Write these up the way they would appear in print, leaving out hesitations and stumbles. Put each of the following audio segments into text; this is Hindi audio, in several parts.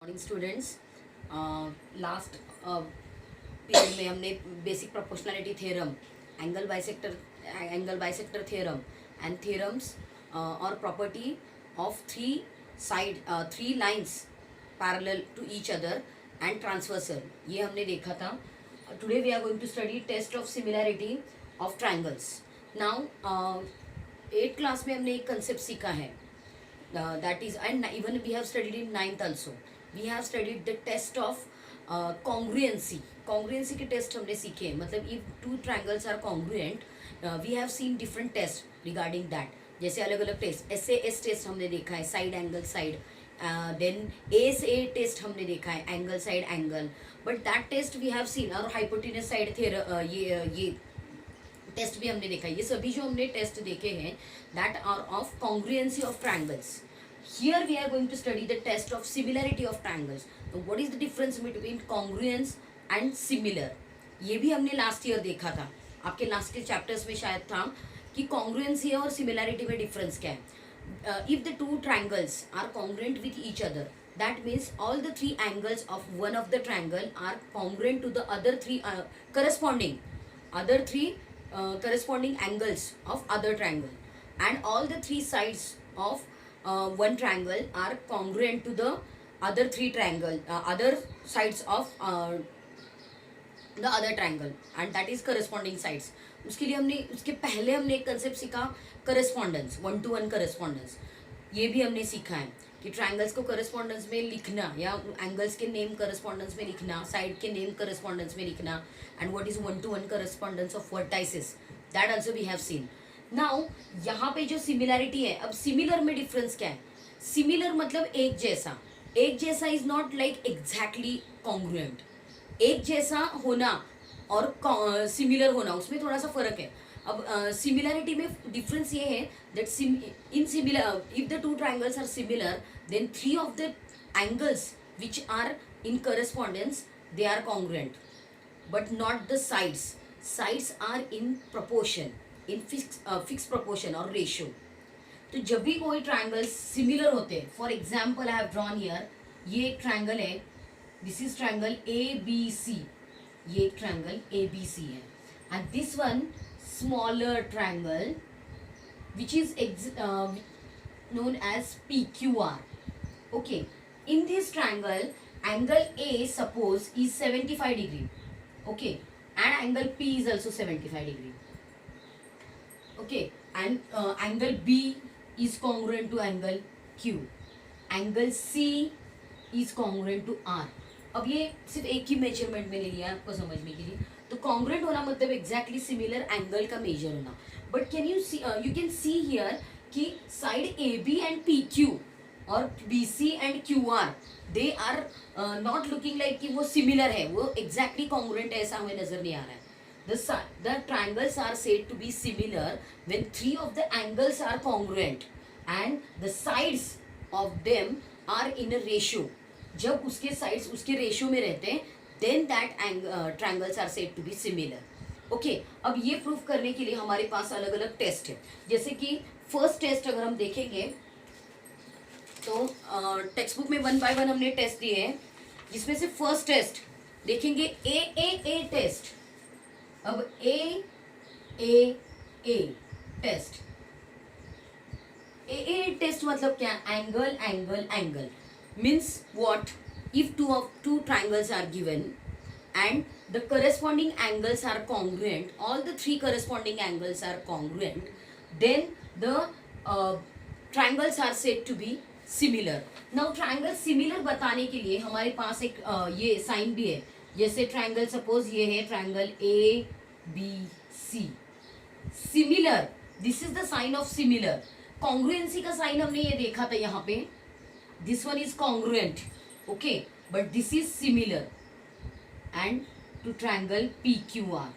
मॉर्निंग स्टूडेंट्स, लास्ट पीरियड में हमने basic proportionality theorem, angle bisector theorem and theorems और property of three lines parallel to each other and transversal, ये हमने देखा था. Today we are going to study test of similarity of triangles. Now 8th class में हमने एक कंसेप्ट सीखा है, that is, and even we have studied in 9th also. We have studied the test of congruency के टेस्ट हमने सीखे. मतलब if two triangles are congruent, we have seen different tests regarding that. जैसे अलग अलग टेस्ट, SAS टेस्ट हमने देखा है, side angle side, then ASA test हमने देखा है, angle side angle. But that test we have seen, और हाइपोटेनस साइड ये टेस्ट भी हमने देखा है. ये सभी जो हमने टेस्ट देखे हैं that are of congruency of triangles. Here we are going to study the test of similarity of triangles. तो what is the difference between congruence and similar, ये भी हमने लास्ट ईयर देखा था. आपके लास्ट के चैप्टर्स में शायद था कि कॉन्ग्रुएंसी और सिमिलैरिटी में डिफरेंस क्या है. If the two triangles are congruent with each other, that means all the three angles of one of the triangle are congruent to the other three corresponding angles of other triangle, and all the three sides of one triangle are congruent to the other sides of the other triangle, and that is corresponding sides. उसके पहले हमने एक कंसेप्ट सीखा, करस्पॉन्डेंस, 1-to-1 करस्पॉन्डेंस. ये भी हमने सीखा है कि ट्रायंगल्स को करस्पॉन्डेंस में लिखना, या एंगल्स के नेम करस्पॉन्डेंस में लिखना, साइड के नेम करस्पॉन्डेंस में लिखना, and what is 1-to-1 correspondence of vertices, that also we have seen. Now यहाँ पे जो सिमिलैरिटी है, अब सिमिलर में डिफरेंस क्या है. सिमिलर मतलब एक जैसा is not like exactly congruent. एक जैसा होना और सिमिलर होना, उसमें थोड़ा सा फर्क है. अब सिमिलैरिटी में डिफरेंस ये है that in similar, if the two triangles are similar, then 3 of the angles which are in correspondence, they are congruent, but not the sides are in proportion, in fixed proportion or ratio. तो जब भी कोई ट्रायंगल्स सिमिलर होते हैं, for example I have drawn here, ये एक ट्रायंगल है, दिस इज ट्रायंगल ABC, ये एक ट्रायंगल ABC है, and this one smaller triangle which is known as PQR. Okay, in this triangle, angle A suppose is 75 degree. Okay, and angle P is also 75 degree. Okay, and angle B is congruent to angle Q. Angle C is congruent to R. अब ये सिर्फ एक ही मेजरमेंट में ले लिया आपको समझने के लिए. तो कॉन्ग्रुएंट होना मतलब एग्जैक्टली सिमिलर एंगल का मेजर होना. But you can see here कि साइड AB एंड PQ और BC and QR, they are not looking like कि वो सिमिलर है, वो एग्जैक्टली कॉन्ग्रुएंट है, ऐसा हमें नजर नहीं आ रहा है. The triangles are said to be similar when 3 of the angles are congruent and the sides of them are in a ratio. जब उसके साइड्स उसके रेशियो में रहते हैं, then that triangles are said to be similar. Okay, अब ये प्रूफ करने के लिए हमारे पास अलग अलग टेस्ट है. जैसे कि फर्स्ट टेस्ट अगर हम देखेंगे तो टेक्स्ट बुक में 1 by 1 हमने टेस्ट दिए हैं, जिसमें से फर्स्ट टेस्ट देखेंगे AAA टेस्ट. अब AAA टेस्ट, AAA टेस्ट मतलब क्या, angle means what? If two triangles are given and the corresponding angles are congruent, all the 3 corresponding angles are congruent, then the triangles are said to be similar. Now triangle similar बताने के लिए हमारे पास एक ये साइन भी है. जैसे ट्रायंगल सपोज ये है triangle ABC, similar, this is the sign of similar. Congruency का साइन हमने ये देखा था यहाँ पे, this one is congruent, okay, but this is similar. And to triangle PQR,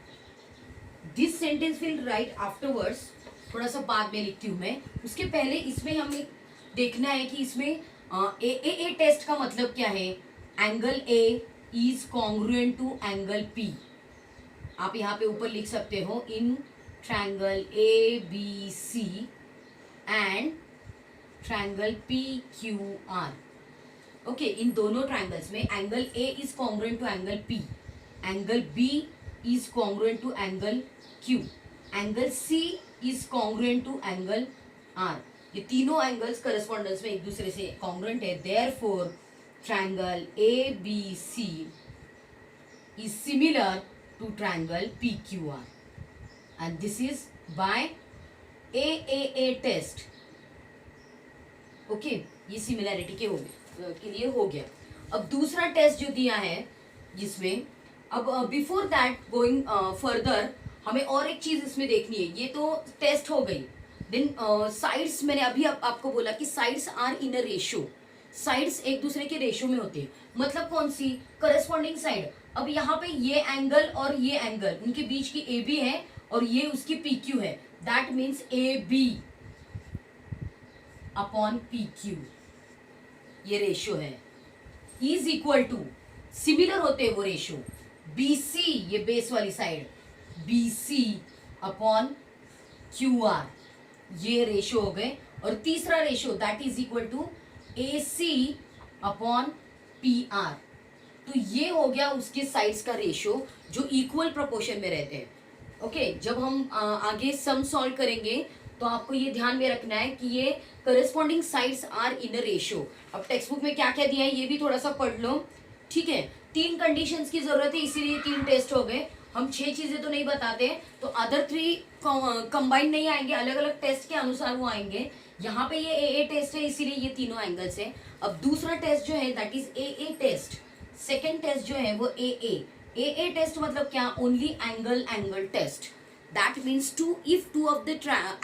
this sentence will write afterwards, थोड़ा सा बाद में लिखती हूँ मैं. उसके पहले इसमें हमें देखना है कि इसमें AAA टेस्ट का मतलब क्या है. Angle A is congruent to angle P. आप यहाँ पे ऊपर लिख सकते हो, in triangle ABC and triangle PQR. Okay, इन दोनों ट्राइंगल्स में angle A is congruent to angle P, angle B is congruent to angle Q, angle C is congruent to angle R. ये तीनों एंगल्स करस्पॉन्डेंस में एक दूसरे से कॉन्ग्रुएंट है, therefore triangle A B C is similar to triangle P Q R, and this is by A test. Okay, ये सिमिलैरिटी के लिए हो गया। अब दूसरा टेस्ट जो दिया है जिसमें, अब बिफोर दैट गोइंग फर्दर हमें और एक चीज इसमें देखनी है। ये तो टेस्ट हो गई, देन साइड्स मैंने अभी आपको बोला कि sides are in a ratio, sides एक दूसरे के रेशियो में होते हैं। मतलब कौन सी? Corresponding side. अब यहाँ पे ये एंगल और ये एंगल, उनके बीच की ए बी है और ये उसकी पी क्यू है, that means A B upon P Q, ये रेशियो है, इज इक्वल टू, सिमिलर होते हैं वो रेशियो, बी सी, ये बेस वाली side, B C upon Q R, ये रेशियो हो गए। और तीसरा ratio that is equal to A C upon P R, तो ये हो गया उसके साइड्स का रेशियो जो इक्वल प्रोपोर्शन में रहते हैं। ओके, जब हम आगे सम सॉल्व करेंगे तो आपको ये ध्यान में रखना है कि ये corresponding sides are in a ratio. अब टेक्स्ट बुक में क्या क्या दिया है ये भी थोड़ा सा पढ़ लो, ठीक है। 3 कंडीशंस की जरूरत है, इसीलिए 3 टेस्ट हो गए। हम 6 चीजें तो नहीं बताते, तो अदर 3 कंबाइन नहीं आएंगे, अलग अलग टेस्ट के अनुसार वो आएंगे। यहाँ पे ये ए टेस्ट है, इसीलिए ये तीनों एंगल्स है। अब दूसरा टेस्ट जो है that is A test, second test जो है वो ए टेस्ट मतलब क्या? Only angle test. That means if two of the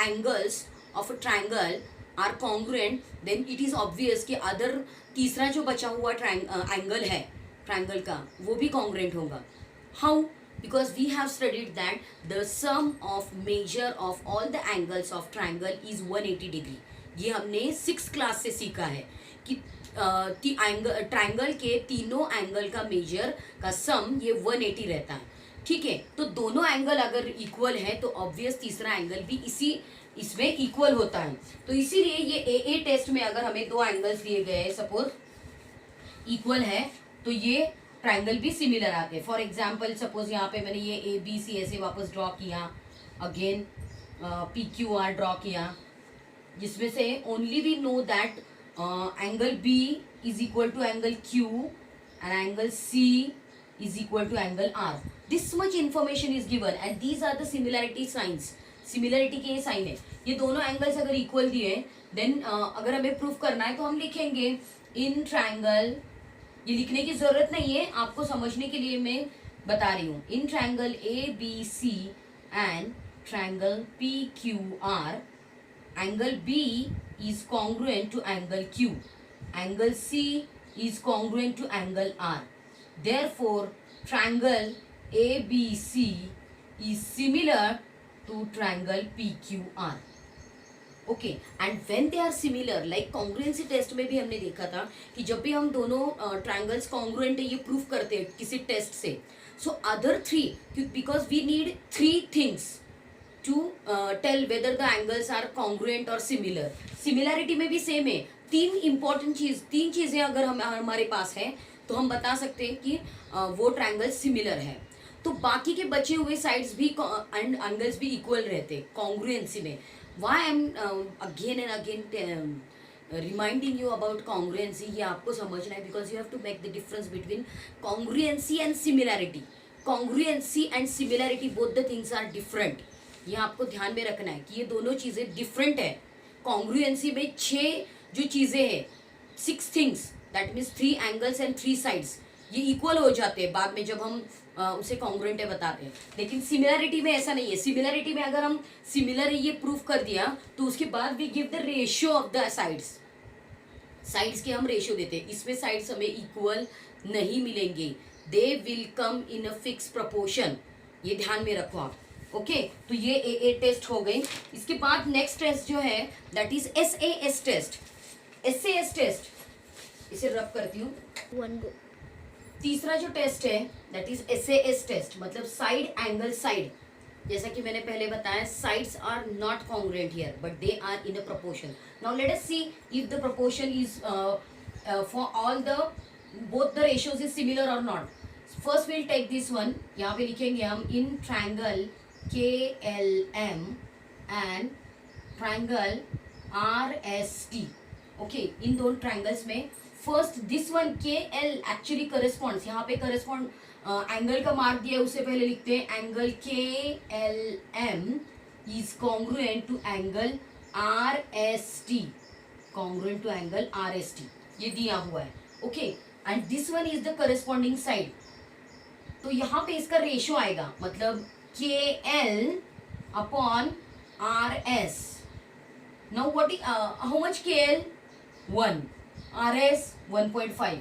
angles of a triangle are congruent, then it is obvious कि other तीसरा जो बचा हुआ एंगल है ट्राइंगल का वो भी congruent होगा। How? Because we have studied that the sum of measure of all the angles of triangle is 180 degree। ये हमने 6th क्लास से सीखा है कि ट्राइंगल के तीनों एंगल का मेजर का सम ये 180 रहता है, ठीक है। तो दोनों एंगल अगर इक्वल है तो ऑब्वियस तीसरा एंगल भी इसमें इक्वल होता है। तो इसीलिए ये ए टेस्ट में अगर हमें 2 एंगल्स दिए गए हैं, सपोज इक्वल है, तो ये ट्राइंगल भी सिमिलर आते हैं। फॉर एग्जाम्पल सपोज यहाँ पे मैंने ये ए बी सी ऐसे वापस ड्रॉ किया, again P Q R draw किया, जिसमें से only we know that angle B is equal to angle Q and angle C is equal to angle R. This much information is given and these are the similarity signs. Similarity के ये साइन है। ये दोनों एंगल्स अगर इक्वल दिए देन अगर हमें प्रूफ करना है तो हम लिखेंगे इन ट्राइंगल, ये लिखने की जरूरत नहीं है, आपको समझने के लिए मैं बता रही हूँ। In triangle A B C and triangle P Q R, angle B is congruent to angle Q, angle C is congruent to angle R. Therefore, triangle ABC is similar to triangle PQR. Okay, and when they are similar, like congruency test में भी हमने देखा था कि जब भी हम दोनों triangles congruent है ये proof करते हैं किसी टेस्ट से, so other 3 because we need 3 things to tell whether the angles are congruent or similar. Similarity में भी same है। 3 चीजें अगर हमारे पास है तो हम बता सकते हैं कि वो ट्रायंगल सिमिलर है। तो बाकी के बचे हुए साइड्स भी एंड एंगल्स भी इक्वल रहते कॉन्ग्रुएंसी में। Why I am again and again reminding you about congruency, ये आपको समझना है because you have to make the difference between congruency and similarity. Congruency and similarity both the things are different, ये आपको ध्यान में रखना है कि ये दोनों चीज़ें डिफरेंट है। कॉन्ग्रुएंसी में 6 जो चीज़ें हैं, 6 things, that means 3 angles and 3 sides, ये इक्वल हो जाते हैं बाद में जब हम उसे कॉन्ग्रुएंट है बताते हैं। लेकिन सिमिलैरिटी में ऐसा नहीं है। सिमिलैरिटी में अगर हम सिमिलर है ये प्रूफ कर दिया तो उसके बाद we give the ratio of the sides के हम रेशियो देते हैं। इसमें साइड्स हमें इक्वल नहीं मिलेंगे, they will come in a fix proportion, ये ध्यान में रखो आप। ओके, तो ये ए टेस्ट हो गई। इसके बाद नेक्स्ट टेस्ट जो है that is S test. Test इसे रब करती हूँ। तीसरा जो टेस्ट है दैट इज एस टेस्ट, मतलब साइड एंगल साइड। जैसा कि मैंने पहले बताया, sides are not congruent here but they are in a proportion. Now let us see if the proportion is for all the both the ratios is similar or not. First we'll take this one. यहाँ पे लिखेंगे हम in triangle KLM and triangle RST. Okay, इन दोनों triangles में first this one KL actually corresponds. यहाँ पे correspond एंगल का मार्क दिया है, उससे पहले लिखते हैं angle KLM is congruent to angle RST. Congruent to angle RST. ये दिया हुआ है. Okay, and this one is the corresponding side. तो यहाँ पे इसका रेशो आएगा, मतलब KL upon RS. Now what is how much KL? 1. RS 1.5.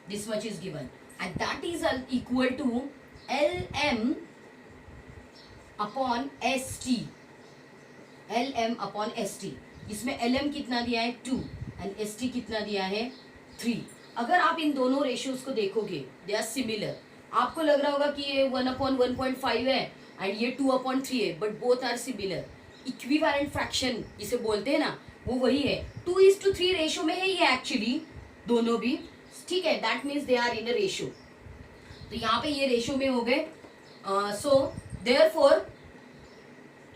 This much is given, and that is equal to LM upon ST. LM upon ST. इसमें LM कितना दिया है 2 and ST कितना दिया है 3. अगर आप इन दोनों रेशियोज को देखोगे, दे आर सिमिलर. आपको लग रहा होगा कि ये 1/1.5 है एंड ये 2/3 है, but both are similar. Equivalent fraction जिसे बोलते हैं ना, वो वही है. 2:3 रेशियो में है ये एक्चुअली दोनों भी, ठीक है. That means they are in a ratio. तो यहाँ पे ये रेशियो में हो गए. So therefore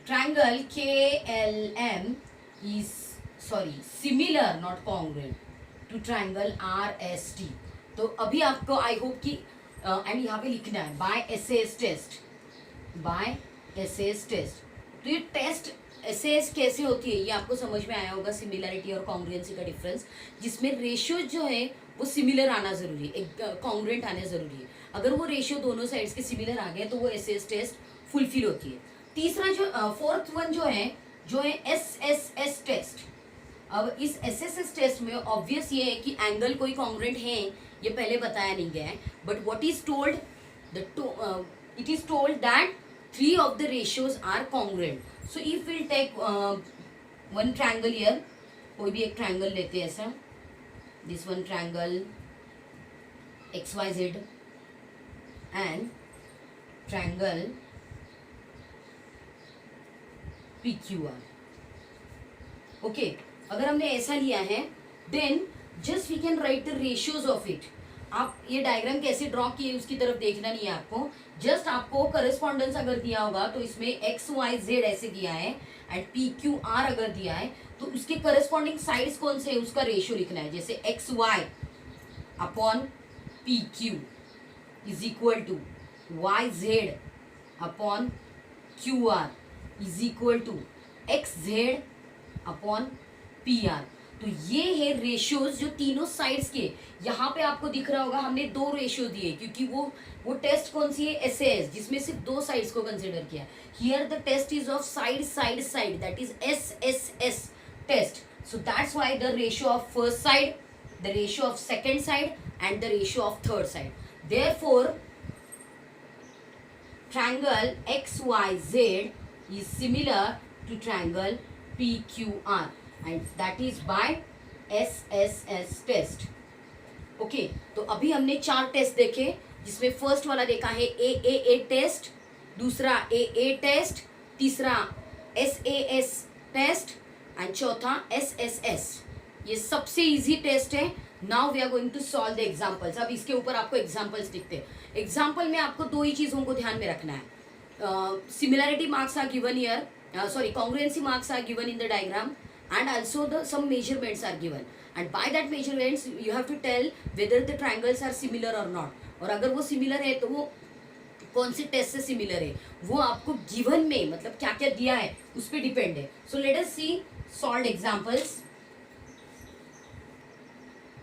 triangle KLM is similar not congruent to triangle RST. तो अभी आपको आई होप कि एंड यहाँ पे लिखना है by SAS test. By SAS test. तो ये टेस्ट SAS कैसे होती है ये आपको समझ में आया होगा. सिमिलरिटी और कॉन्ग्रुएंसी का डिफरेंस, जिसमें रेशियो जो है वो सिमिलर आना जरूरी है, एक कॉन्ग्रुएंट आना जरूरी है. अगर वो रेशियो दोनों साइड्स के सिमिलर आ गए तो वो SAS टेस्ट फुलफिल होती है. तीसरा जो फोर्थ वन जो है SSS टेस्ट. अब इस SSS टेस्ट में ऑब्वियस ये है कि एंगल कोई कॉन्ग्रुएंट है, ये पहले बताया नहीं गया है. But what is told, it is told that 3 of the ratios are congruent. So if we'll take one triangle here, कोई भी एक ट्रायंगल लेते हैं ऐसा, this one triangle XYZ and triangle PQR. Okay, अगर हमने ऐसा लिया है, then just we can write the ratios of it. आप ये डायग्राम कैसे ड्रॉ किए उसकी तरफ देखना नहीं है आपको. जस्ट आपको करस्पॉन्डेंस अगर दिया होगा तो इसमें XYZ ऐसे दिया है एंड PQR अगर दिया है तो उसके करस्पॉन्डिंग साइड्स कौन से है उसका रेशियो लिखना है. जैसे XY upon PQ is equal to YZ upon QR is equal to XZ upon PR. तो ये है रेशियोज जो तीनों साइड्स के. यहाँ पे आपको दिख रहा होगा हमने 2 रेशियो दिए, क्योंकि वो टेस्ट कौन सी है SAS, जिसमें सिर्फ 2 साइड्स को कंसिडर किया. Here the test is of side side side, that is SSS test. So that's why the ratio of first side, the ratio of second side and the ratio of third side. Therefore triangle XYZ is similar to triangle PQR and that is by SSS test. Okay, तो अभी हमने 4 टेस्ट देखे, जिसमें फर्स्ट वाला देखा है AAA टेस्ट, दूसरा AA टेस्ट, तीसरा SAS टेस्ट एंड चौथा SSS. ये सबसे इजी टेस्ट है. Now we are going to solve the examples. अब इसके ऊपर आपको एग्जाम्पल्स दिखते हैं. एग्जाम्पल में आपको 2 ही चीज़ों को ध्यान में रखना है. Similarity marks are given here, congruency marks are given in the diagram, and also some measurements are given, and by that measurements you have to tell whether the triangles are similar or not. और अगर वो similar है तो वो कौन से टेस्ट से सिमिलर है वो आपको गिवन में मतलब क्या क्या दिया है उस पर डिपेंड है. So let us see solved examples.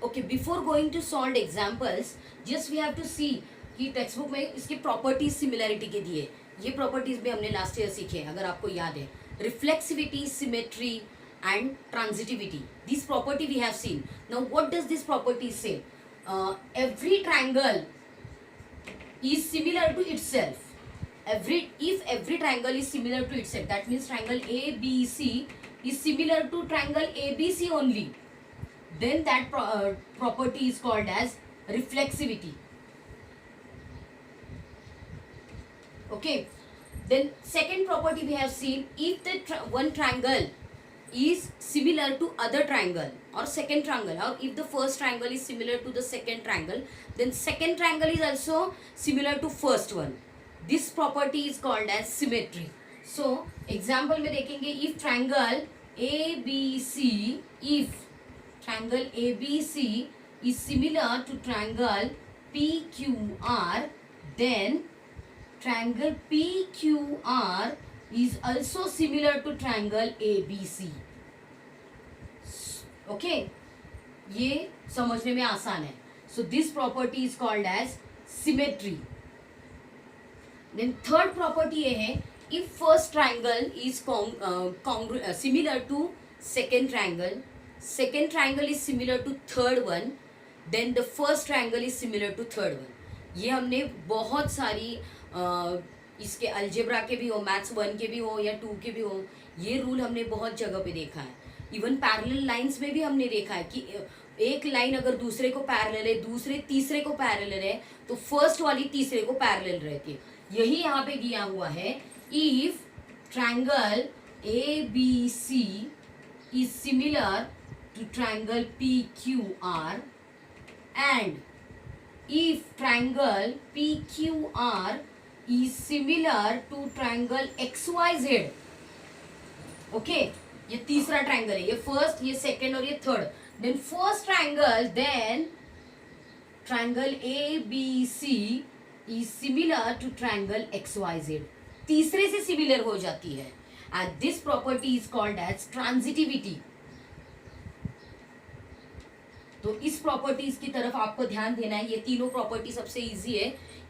Okay, before going to solved examples just we have to see कि टेक्स्ट बुक में इसके प्रॉपर्टीज सिमिलरिटी के दिए. ये प्रॉपर्टीज भी हमने लास्ट ईयर सीखे हैं अगर आपको याद है. Reflexivity, symmetry and transitivity, this property we have seen. Now what does this property say? Every triangle is similar to itself. If every triangle is similar to itself, that means triangle ABC is similar to triangle ABC only, then that property is called as reflexivity. Okay, then second property we have seen, if the one triangle is similar to other triangle, or second triangle, or if the first triangle is similar to the second triangle, then second triangle is also similar to first one. This property is called as symmetry. So example में देखेंगे, if triangle ABC, if triangle ABC is similar to triangle PQR, then triangle PQR is also similar to triangle ABC. Okay, ये समझने में आसान है. So this property is called as symmetry. Then third property ये है, if first triangle is similar to second triangle, second triangle is similar to third one, then the first triangle is similar to third one. ये हमने बहुत सारी इसके अलजेब्रा के भी हो, मैथ्स 1 के भी हो या 2 के भी हो, ये रूल हमने बहुत जगह पे देखा है. इवन पैरेलल लाइंस में भी हमने देखा है कि एक लाइन अगर दूसरे को पैरेलल है, दूसरे तीसरे को पैरेलल है, तो फर्स्ट वाली तीसरे को पैरेलल रहती है. यही यहाँ पे दिया हुआ है, if triangle ABC is similar to triangle PQR and if triangle PQR is similar to triangle XYZ. Okay, ये तीसरा ट्रायंगल है, ये फर्स्ट, ये सेकंड और ये third. Then first triangle, then triangle ABC is similar to triangle XYZ. तीसरे से सिमिलर हो जाती है, and this property is called as transitivity. तो इस प्रॉपर्टीज की तरफ आपको ध्यान देना है. ये तीनों प्रॉपर्टी सबसे इजी है,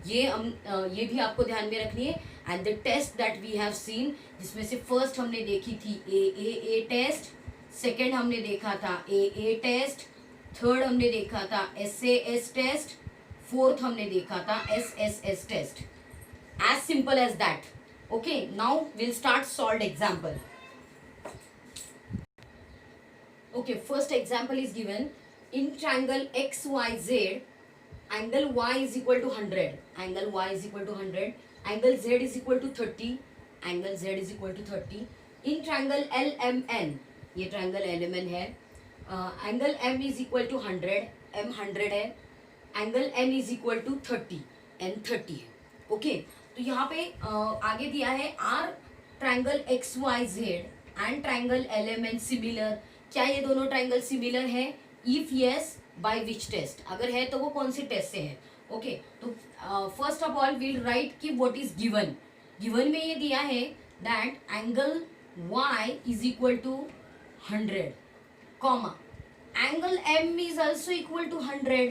ये भी आपको ध्यान में रखनी है. And the test that we have seen, जिसमें से फर्स्ट हमने देखी थी AAA टेस्ट, सेकंड हमने देखा था AA टेस्ट, थर्ड हमने देखा था SAS टेस्ट, फोर्थ हमने देखा था SSS test. As simple as that. Okay, now will start solve example. Okay, first example is given. In triangle XYZ, angle Y is equal to 100, angle Y is equal to 100, angle Z is equal to 30, angle Z is equal to 30. In triangle LMN, ये triangle LMN है, angle M is equal to 100, M 100 है, angle N is equal to 30, N 30 है. ओके, तो यहाँ पे आगे दिया है, R triangle XYZ and triangle LMN similar. क्या ये दोनों ट्राइंगल सिमिलर है? If yes, by which test? अगर है तो वो कौन से टेस्ट से है? ओके, तो first of all will write कि व्हाट इज गिवन. गिवन में ये दिया है दैट angle y is equal to 100, comma angle m is also equal to 100,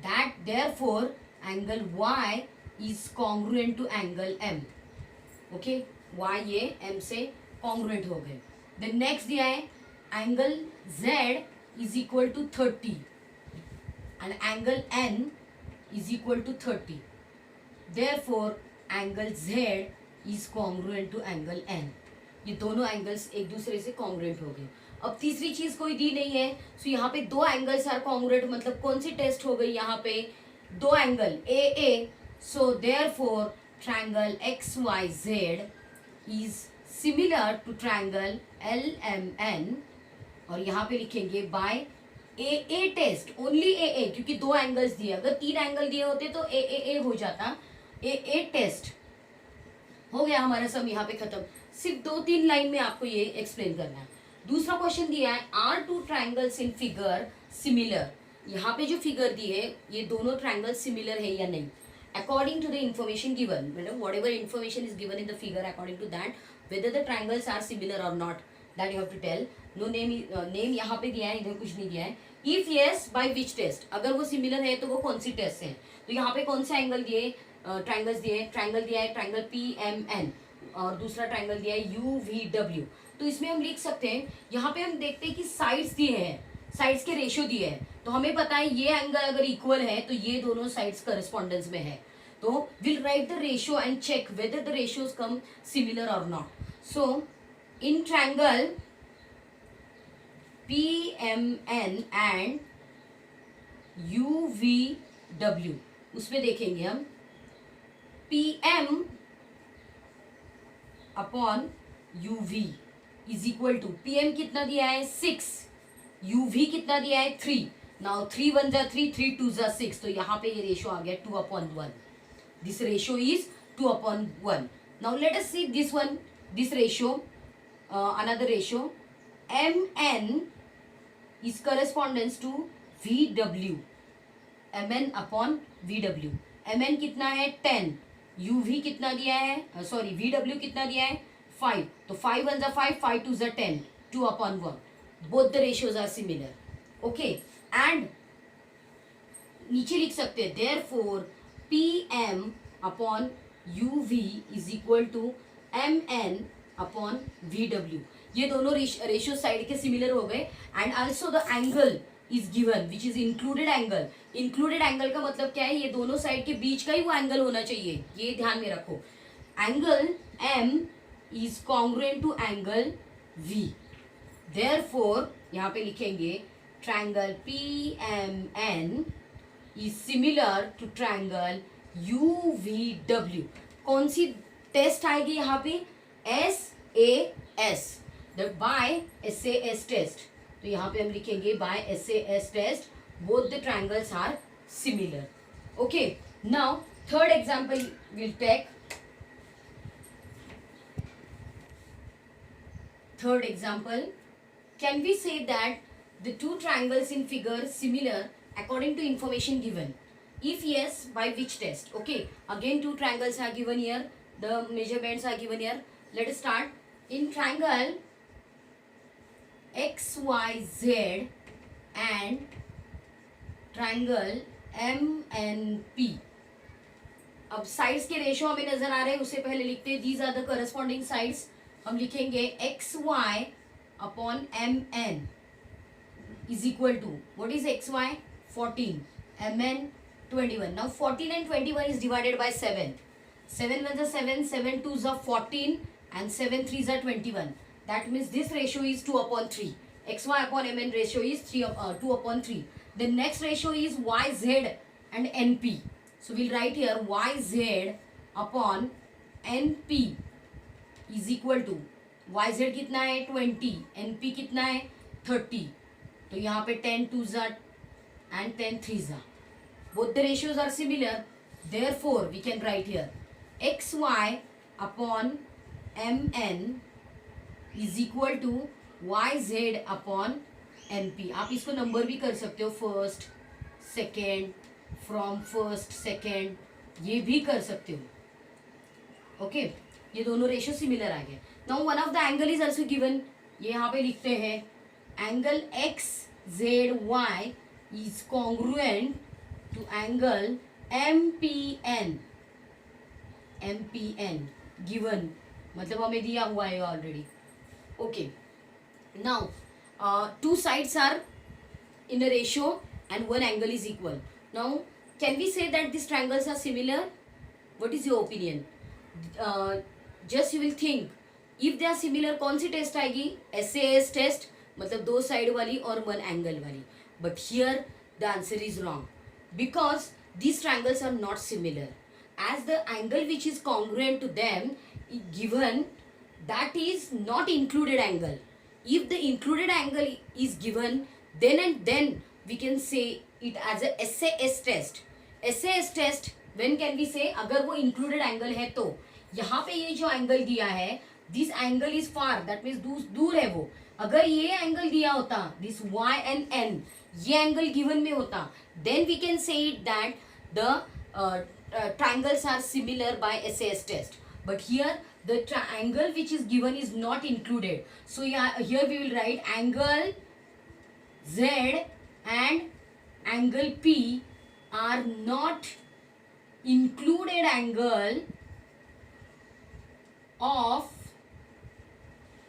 that therefore angle y is congruent to angle m. Okay, y ये m से कॉन्ग्रुएंट हो गए. देन नेक्स्ट दिया है angle z is equal to 30 and angle N is equal to 30. Therefore, angle Z is congruent to angle N. ये दोनों एंगल्स एक दूसरे से कॉन्ग्रुएंट हो गए. अब तीसरी चीज कोई दी नहीं है, सो यहाँ पे दो एंगल्स आर कॉन्ग्रुएंट. मतलब कौन सी टेस्ट हो गई यहाँ पे? दो angle AA. So therefore triangle XYZ is similar to triangle LMN. और यहाँ पे लिखेंगे by AA test, only AA, क्योंकि दो एंगल्स दिए. अगर तीन एंगल दिए होते तो AAA हो जाता. AA टेस्ट हो गया हमारा सम यहाँ पे खत्म. सिर्फ 2-3 लाइन में आपको ये एक्सप्लेन करना है. दूसरा क्वेश्चन दिया है, are two triangles in figure similar. यहाँ पे जो फिगर दी है, ये दोनों ट्राइंगल सिमिलर है या नहीं, according to the information given. मतलब whatever information is given in the figure, according to that whether the triangles are similar और not, that you have to tell. No name, name यहाँ पे दिया है, इधर कुछ नहीं दिया है. If yes, by which test? अगर वो सिमिलर है तो वो कौन सी टेस्ट है? तो यहाँ पे कौन से एंगल दिए, ट्राइंगल्स दिए. ट्राइंगल दिया है ट्राइंगल PMN और दूसरा ट्राइंगल दिया है UVW. तो इसमें हम लिख सकते हैं, यहाँ पे हम देखते हैं कि साइड्स दिए हैं, साइड्स के रेशियो दिए हैं. तो हमें पता है ये एंगल अगर इक्वल है तो ये दोनों साइड्स करस्पॉन्डेंस में है. तो will write the ratio and check whether the ratios come similar और not. So in triangle PMN and UVW, उसमें देखेंगे हम PM upon UV is equal to, PM कितना दिया है 6, यू वी कितना दिया है 3. नाउ 3 1 जा 3, 3 2 जा 6. तो यहाँ पे ये रेशियो आ गया 2/1. This ratio is 2/1. Now let us see this one, this ratio, another ratio. mn is correspondence to vw. mn upon vw. mn कितना है 10. uv कितना दिया है, सॉरी vw कितना दिया है 5. तो 5 1 जा 5, 5 2 जा 10, 2/1. both the ratios are similar. okay, and नीचे लिख सकते हैं therefore pm upon uv is equal to mn upon vw. ये दोनों रेशियो साइड के सिमिलर हो गए. And also the angle is given which is included angle. Included angle का मतलब क्या है, ये दोनों साइड के बीच का ही वो एंगल होना चाहिए, ये ध्यान में रखो. Angle m is congruent to angle v. Therefore यहाँ पे लिखेंगे triangle PMN is similar to triangle UVW. कौन सी टेस्ट आएगी यहाँ पे, SAS, बाय SAS टेस्ट. तो यहाँ पे हम लिखेंगे by SAS test both the triangles are similar. Okay, now third example will take. Third example, can we say that the two triangles in figure similar according to information given? If yes, by which test? Okay, again two triangles are given here, the measurements are given here. Let us start. In triangle XYZ and triangle MNP. अब साइड्स के रेशो हमें नजर आ रहे हैं, उससे पहले लिखते हैं these are the corresponding sides. हम लिखेंगे XY upon MN is equal to what is XY 14, MN 21. Now 14 and 21 is divided by 7. 7 1 is 7, 7 2 is 14 and 7 3 is 21. That means this ratio is 2/3. XY upon MN ratio is 2/3. The next ratio is YZ and NP. So we'll write here YZ upon NP is equal to YZ कितना है 20, NP कितना है 30. तो यहाँ पे 10 2s and 10 3s. Both the ratios are similar. Therefore, we can write here XY upon MN is equal to YZ upon NP. आप इसको नंबर भी कर सकते हो, first second, from first second, ये भी कर सकते हो. ओके, ये दोनों रेशियो सिमिलर आ गए. Now one of the angle is also given. ये यहाँ पे लिखते हैं angle XZY is congruent to angle MPN. MPN given मतलब हमें दिया हुआ है already. Okay, now two sides are in a ratio and one angle is equal. Now can we say that these triangles are similar? What is your opinion? Just you will think if they are similar कौन सी टेस्ट आएगी, SAS टेस्ट, मतलब दो साइड वाली और वन एंगल वाली. But here the answer is wrong because these triangles are not similar, as the angle which is congruent to them given, that is not included angle. If the included angle is given, then and then we can say it as a SAS test. SAS test when can we say, अगर वो included angle है तो यहाँ पे ये जो angle दिया है, this angle is far, that means दूर है वो. अगर ये angle दिया होता, this Y and N, ये angle given में होता, then we can say it that the triangles are similar by SAS test. But here the triangle which is given is not included. So yeah, here we will write angle Z and angle P are not included angle of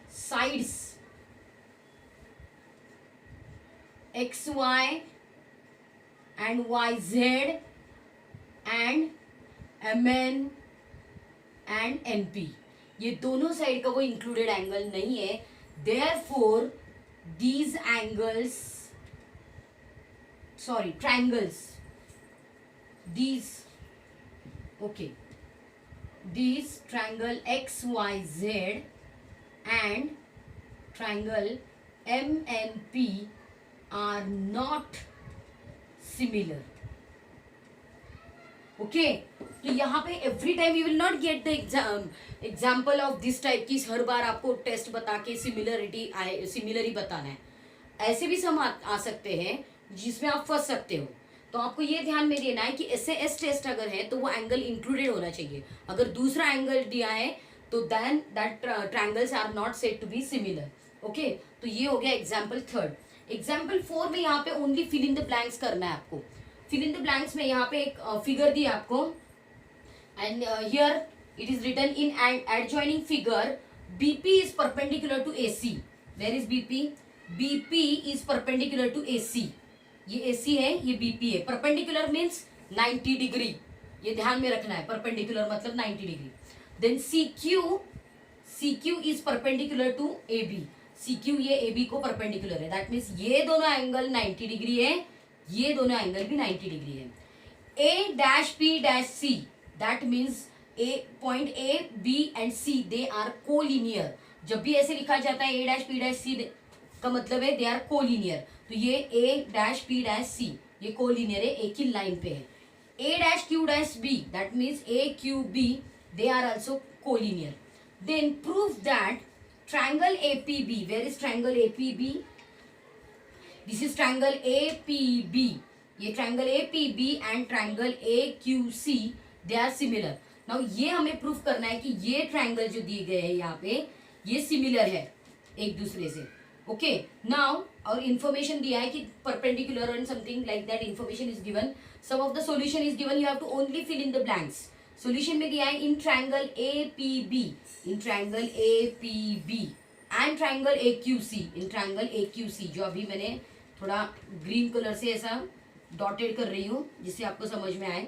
sides XY and YZ and MN and NP. ये दोनों साइड का वो इंक्लूडेड एंगल नहीं है. Therefore these angles, sorry, triangles, these, okay, these triangle XYZ and triangle MNP are not similar. Okay, तो यहाँ पे every time you will not get the example of this type की हर बार आपको टेस्ट बता के सिमिलर ही बताना है. ऐसे भी सम आ सकते हैं जिसमें आप फंस सकते हो. तो आपको ये ध्यान में देना है कि SAS टेस्ट अगर है तो वो एंगल इंक्लूडेड होना चाहिए. अगर दूसरा एंगल दिया है तो then that triangles are not said to be similar. Okay, तो ये हो गया एग्जाम्पल थर्ड. एग्जाम्पल 4 में यहाँ पे only fill in the blanks करना है आपको. फिल इन द ब्लैंक्स में यहाँ पे एक फिगर दी आपको and here it is written in adjoining figure BP is perpendicular to AC. Where is BP? BP is perpendicular to AC. ये AC है, ये BP है. Perpendicular means 90 degree. ये ध्यान में रखना है, परपेंडिकुलर मतलब 90 degree. Then CQ is perpendicular to AB. CQ ये AB को परपेंडिकुलर है. दैट मीन्स ये दोनों एंगल 90 डिग्री है, ये दोनों एंगल भी 90 डिग्री है. A-P-C, that means point A, B and C they are collinear. जब भी ऐसे लिखा जाता है A-P-C का मतलब है दे आर कोलिनियर. तो ये A-P-C ये कोलिनियर है, एक ही लाइन पे है. A-Q-B that means A-Q-B they are also collinear. Then prove that triangle APB. Where is triangle APB? This is triangle APB. ये triangle APB and triangle AQC they are similar. Now ये हमें प्रूफ करना है कि ये triangle जो दिए गए हैं यहाँ पे ये similar है एक दूसरे से. Okay, now और information दिया है कि perpendicular and something like that information is given. Some of the solution is given. You have to only fill in the blanks. Solution में दिया है in triangle APB, in triangle APB and triangle AQC, in triangle AQC. जो अभी मैंने थोड़ा ग्रीन कलर से ऐसा डॉटेड कर रही हूँ जिससे आपको समझ में आए.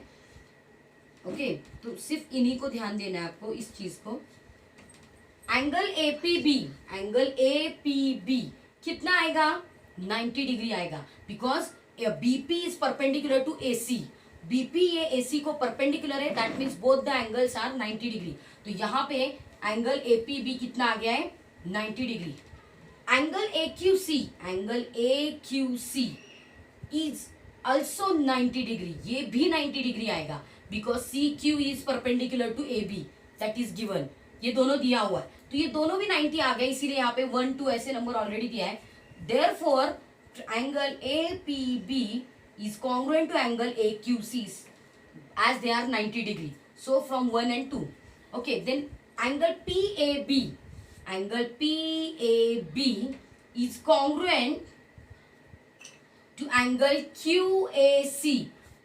ओके, तो सिर्फ इन्हीं को ध्यान देना है आपको, इस चीज को. एंगल APB कितना आएगा? 90 डिग्री आएगा. Because BP is perpendicular to AC. BP ये AC को परपेंडिकुलर है. That means both the angles are 90 degree. तो यहाँ पे एंगल APB कितना आ गया है? 90 degree. Angle AQC is also 90 degree. ये भी 90 डिग्री आएगा because CQ is perpendicular to AB. That is given. ये दोनों दिया हुआ है तो ये दोनों भी 90 आ गए. इसीलिए यहाँ पे 1 2 ऐसे नंबर ऑलरेडी दिया है. Therefore angle APB is congruent to angle AQC as they are 90 degree. So from 1 and 2. Okay, then angle PAB is congruent to angle QAC.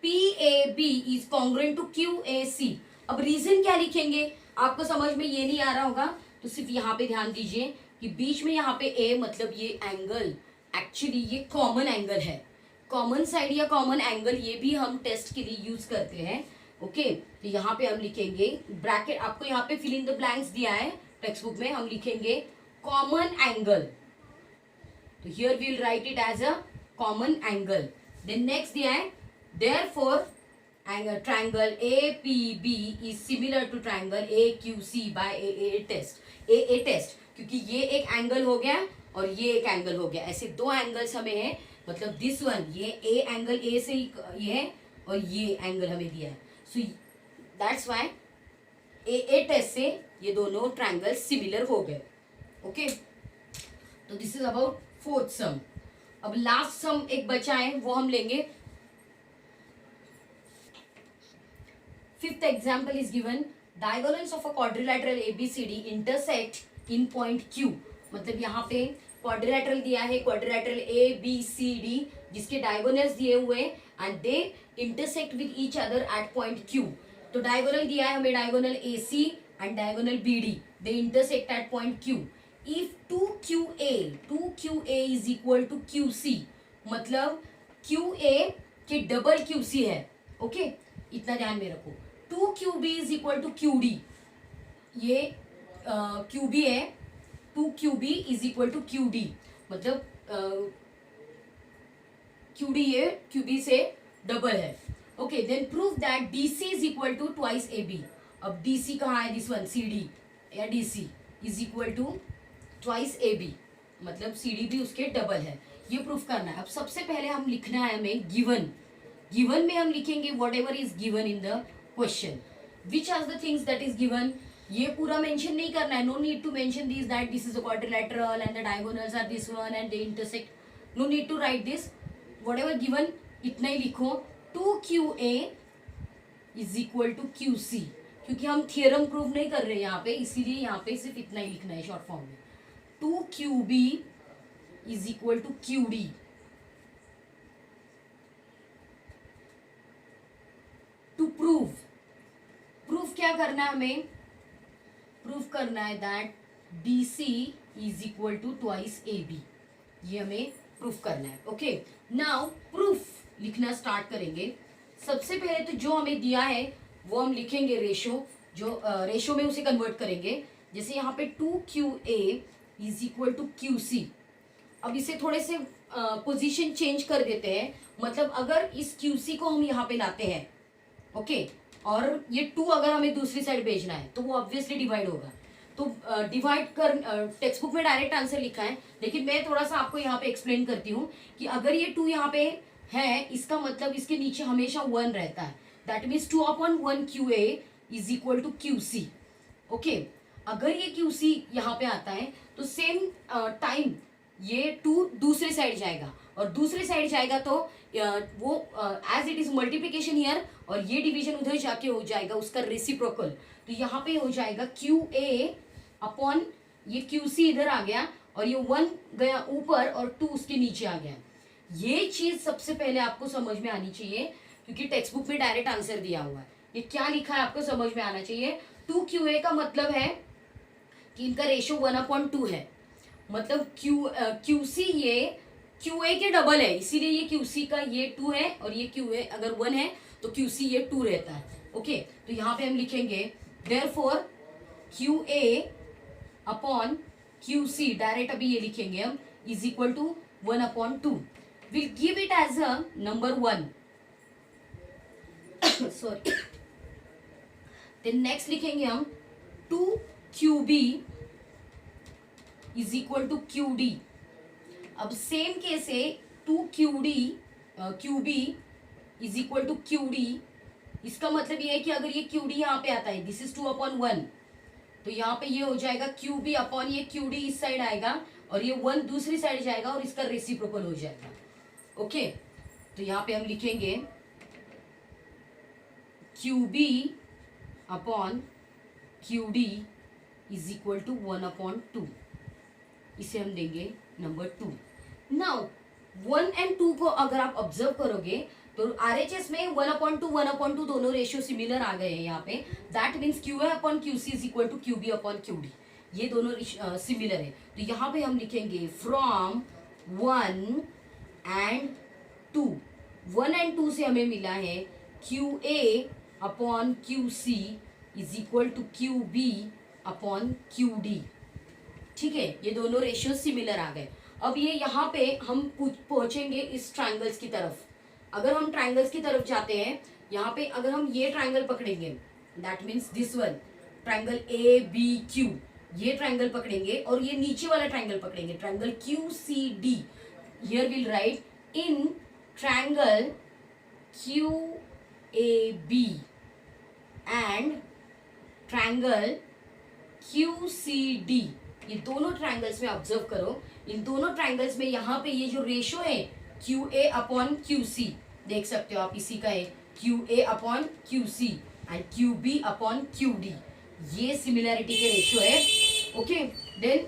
PAB is congruent to QAC. अब रीजन क्या लिखेंगे? आपको समझ में ये नहीं आ रहा होगा तो सिर्फ यहाँ पे ध्यान दीजिए कि बीच में यहाँ पे A मतलब ये एंगल एक्चुअली ये कॉमन एंगल है. कॉमन साइड या कॉमन एंगल ये भी हम टेस्ट के लिए यूज करते हैं. ओके, तो यहाँ पे हम लिखेंगे ब्रैकेट. आपको यहाँ पे फिल इन द ब्लैंक्स दिया है टेक्स्ट बुक में. हम लिखेंगे कॉमन एंगल. तो here we will write it as a common angle. Then next दिया है therefore triangle APB is similar to triangle AQC by AA test. क्योंकि ये एक एंगल हो गया और ये एक एंगल हो गया. ऐसे दो एंगल्स हमें है. मतलब दिस वन ये A एंगल A से ये है और ये एंगल हमें दिया है. So that's why AA test से ये दोनों ट्रायंगल सिमिलर हो गए. ओके, तो this is about fourth sum. अब लास्ट सम एक बचा है वो हम लेंगे. Fifth example is given. Diagonals of a quadrilateral ABCD intersect in point Q. मतलब यहाँ पे क्वाड्रिलैटरल दिया है, क्वाड्रिलैटरल ABCD जिसके डायगोनल्स दिए हुए and they intersect with each other at point Q. तो डायगोनल दिया है हमें diagonal AC and diagonal BD. They intersect at point Q. If 2QA is equal to QC मतलब QA के डबल QC है. ओके, इतना ध्यान में रखो. 2QB is equal to QD. ये QB है. 2QB is equal to QD मतलब QD ये QB से डबल है. Okay, then prove that DC is equal to twice AB. अब DC कहाँ है? दिस वन CD या DC is equal to twice AB मतलब CD भी उसके डबल है. ये प्रूफ करना है। अब सबसे पहले हम लिखना है हमें गिवन। गिवन में हम लिखेंगे whatever is given in the question, which are the things that is given. ये पूरा मेंशन नहीं करना है, no need to mention this that this is a quadrilateral and the diagonals are this one and they intersect, no need to write this, whatever given इतना ही लिखो। 2QA is equal to QC, क्योंकि हम थियरम प्रूव नहीं कर रहे हैं यहाँ पे, इसीलिए यहाँ पे सिर्फ इतना ही लिखना है शॉर्ट फॉर्म में। 2QB is equal to QD। To prove क्या करना है हमें, प्रूव करना है that BC is equal to twice AB, ये हमें प्रूफ करना है। ओके, नाउ प्रूफ लिखना स्टार्ट करेंगे। सबसे पहले तो जो हमें दिया है वो हम लिखेंगे रेशो, जो रेशो में उसे कन्वर्ट करेंगे। जैसे यहाँ पे 2QA is equal to QC। अब इसे थोड़े से पोजीशन चेंज कर देते हैं, मतलब अगर इस QC को हम यहाँ पे लाते हैं, ओके, और ये 2 अगर हमें दूसरी साइड भेजना है तो वो ऑब्वियसली डिवाइड होगा। तो डिवाइड कर, टेक्स्ट बुक में डायरेक्ट आंसर लिखा है, लेकिन मैं थोड़ा सा आपको यहाँ पे एक्सप्लेन करती हूँ कि अगर ये 2 यहाँ पे है, इसका मतलब इसके नीचे हमेशा 1 रहता है। That means 2/1 QA is equal to QC। Okay, अगर ये QC यहाँ पे आता है तो सेम टाइम ये 2 दूसरे साइड जाएगा, और दूसरे साइड जाएगा तो वो as it is multiplication here, और ये डिवीजन उधर जाके हो जाएगा उसका रेसिप्रोकल। तो यहाँ पे हो जाएगा QA अपॉन ये QC इधर आ गया, और ये 1 गया ऊपर और 2 उसके नीचे आ गया। ये चीज सबसे पहले आपको समझ में आनी चाहिए, क्योंकि टेक्स्ट बुक में डायरेक्ट आंसर दिया हुआ है। ये क्या लिखा है आपको समझ में आना चाहिए। 2QA का मतलब है कि इनका रेशो 1/2 है, मतलब QC ये QA के डबल है, इसीलिए ये QC का ये 2 है, और ये QA अगर 1 है तो QC ये 2 रहता है। ओके, तो यहाँ पे हम लिखेंगे therefore QA upon QC, direct अभी ये लिखेंगे हम, is equal to 1/2। Will give it as a number 1। Sorry, then next लिखेंगे हम 2QB is equal to QD। अब सेम केस है, 2QB is equal to QD। इसका मतलब ये है कि अगर ये QD यहाँ पे आता है, दिस इज 2/1, तो यहाँ पे ये हो जाएगा QB अपॉन ये QD इस साइड आएगा, और ये 1 दूसरी साइड जाएगा, और इसका रेसिप्रोकल हो जाएगा। ओके, तो यहाँ पे हम लिखेंगे QB upon QD is equal to 1/2। इसे हम देंगे नंबर 2। नाउ 1 and 2 को अगर आप ऑब्जर्व करोगे तो RHS में 1/2 दोनों रेशियो सिमिलर आ गए हैं यहाँ पे। That means QA upon QC is equal to QB upon QD, ये दोनों सिमिलर है। तो यहाँ पे हम लिखेंगे फ्रॉम 1 and 2, 1 and 2 से हमें मिला है QA upon QC is equal to QB upon QD। ठीक है, ये दोनों रेशियो सिमिलर आ गए। अब ये यहाँ पे हम पहुंचेंगे इस ट्रायंगल्स की तरफ। अगर हम ट्रायंगल्स की तरफ जाते हैं, यहाँ पे अगर हम ये ट्रायंगल पकड़ेंगे, that means this one triangle ABQ, ये ट्रायंगल पकड़ेंगे, और ये नीचे वाला ट्रायंगल पकड़ेंगे, triangle QCD। Here will write in triangle QAB and triangle QCD। ये दोनों ट्रायंगल्स में ऑब्जर्व करो, इन दोनों ट्रायंगल्स में यहाँ पे ये जो रेशो है QA अपॉन QC, देख सकते हो आप, इसी का है QA upon QC and QB upon QD, ये सिमिलैरिटी के रेशो है। Okay, then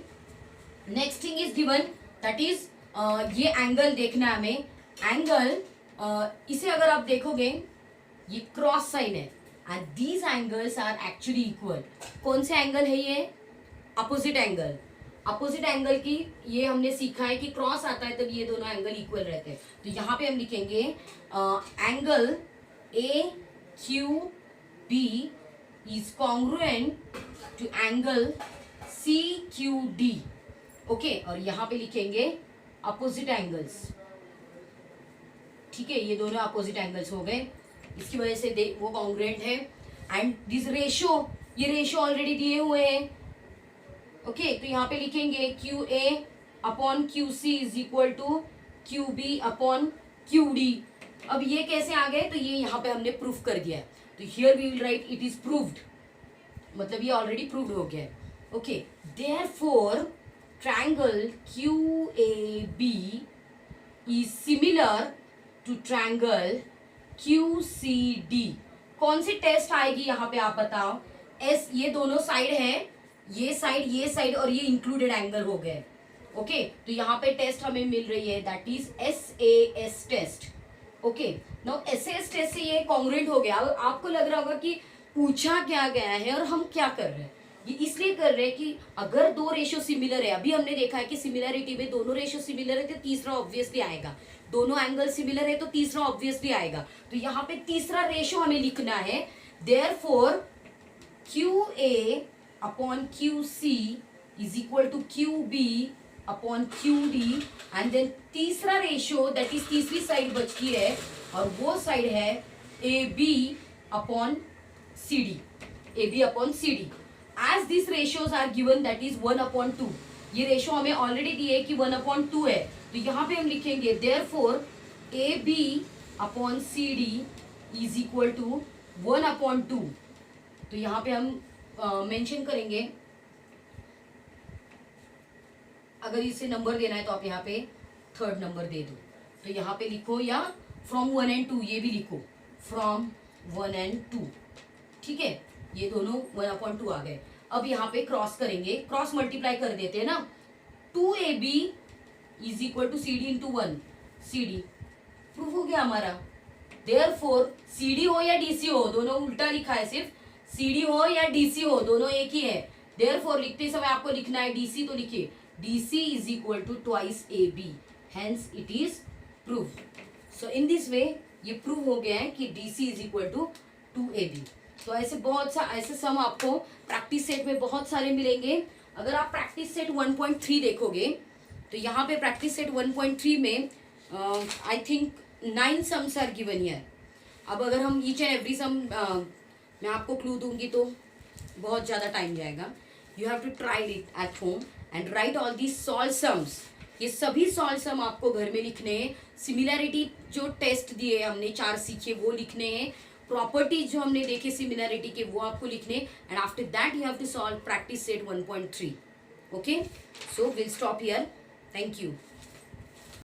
next thing is given, that is ये एंगल देखना है हमें। एंगल इसे अगर आप देखोगे ये क्रॉस साइन है, and these angles are actually equal. कौन से एंगल है ये? Opposite angle. अपोजिट एंगल की ये हमने सीखा है कि क्रॉस आता है तब ये दोनों एंगल इक्वल रहते हैं। तो यहाँ पे हम लिखेंगे angle AQB is congruent to angle CQD। Okay, और यहाँ पे लिखेंगे अपोजिट एंगल्स। ठीक है, ये दोनों अपोजिट एंगल्स हो गए, इसकी वजह से वो कॉन्ग्रुएंट है। एंड दिस रेशो, ये रेशो ऑलरेडी दिए हुए हैं। ओके, तो यहाँ पे लिखेंगे QA upon QC is equal to QB upon QD। अब ये कैसे आ गए, तो ये यहाँ पे हमने प्रूफ कर दिया है, तो here we will write it is proved, मतलब ये ऑलरेडी प्रूव्ड हो गया है। Okay, therefore triangle QAB is similar to triangle QCD। कौन सी टेस्ट आएगी यहाँ पे आप बताओ। एस, ये दोनों साइड है, ये साइड और ये इंक्लूडेड एंगल हो गए। ओके, तो यहाँ पे टेस्ट हमें मिल रही है, that is SAS test. Okay, now SAS test से ये कॉन्ग्रुएंट हो गया। अब आपको लग रहा होगा कि पूछा क्या गया है और हम क्या कर रहे हैं। ये इसलिए कर रहे हैं कि अगर दो रेशियो सिमिलर है, अभी हमने देखा है कि सिमिलरिटी में दोनों रेशियो सिमिलर है तो तीसरा ऑब्वियसली आएगा, दोनों एंगल सिमिलर है तो तीसरा ऑब्वियसली आएगा। तो यहाँ पे तीसरा रेशियो हमें लिखना है, therefore QA upon QC is equal to QB upon QD, and then तीसरा रेशियो दैट इज तीसरी साइड बचती है और वो साइड है AB upon CD, AB upon CD। As this ratios are given that is 1/2, ये रेशियो हमें ऑलरेडी दिए है कि 1/2 है, तो यहाँ पे हम लिखेंगे therefore AB upon CD is equal to 1/2। तो यहाँ पे हम मेंशन करेंगे, अगर इसे नंबर देना है तो आप यहाँ पे थर्ड नंबर दे दो, तो यहाँ पे लिखो, या फ्रॉम 1 and 2 ये भी लिखो, फ्रॉम 1 and 2, ठीक है, ये दोनों 1/2 आ गए। अब यहाँ पे क्रॉस करेंगे, क्रॉस मल्टीप्लाई कर देते हैं ना, 2AB is equal to CD into 1 CD, proof हो गया हमारा। देयरफॉर CD हो या DC हो, दोनों उल्टा लिखा है, सिर्फ CD हो या DC हो दोनों एक ही है। देयरफॉर लिखते समय आपको लिखना है DC, तो लिखिए DC is equal to twice AB, hence it is proof. So in this way ये प्रूव हो गया है कि DC is equal to 2AB। तो ऐसे बहुत सा ऐसे सम आपको प्रैक्टिस सेट में बहुत सारे मिलेंगे। अगर आप प्रैक्टिस सेट 1.3 देखोगे तो यहाँ पे प्रैक्टिस सेट 1.3 में I think 9 sums are given here. अब अगर हम ईच एंड एवरी सम मैं आपको क्लू दूंगी तो बहुत ज़्यादा टाइम जाएगा। You have to try it at home and write all these solve sums. ये सभी सॉल्व सम आपको घर में लिखने हैं। सिमिलैरिटी जो टेस्ट दिए हमने 4 सीखे वो लिखने हैं। प्रॉपर्टीज जो हमने देखे सिमिलैरिटी के वो आपको लिखने, and after that you have to solve practice set 1.3। Okay, so will stop here. Thank you.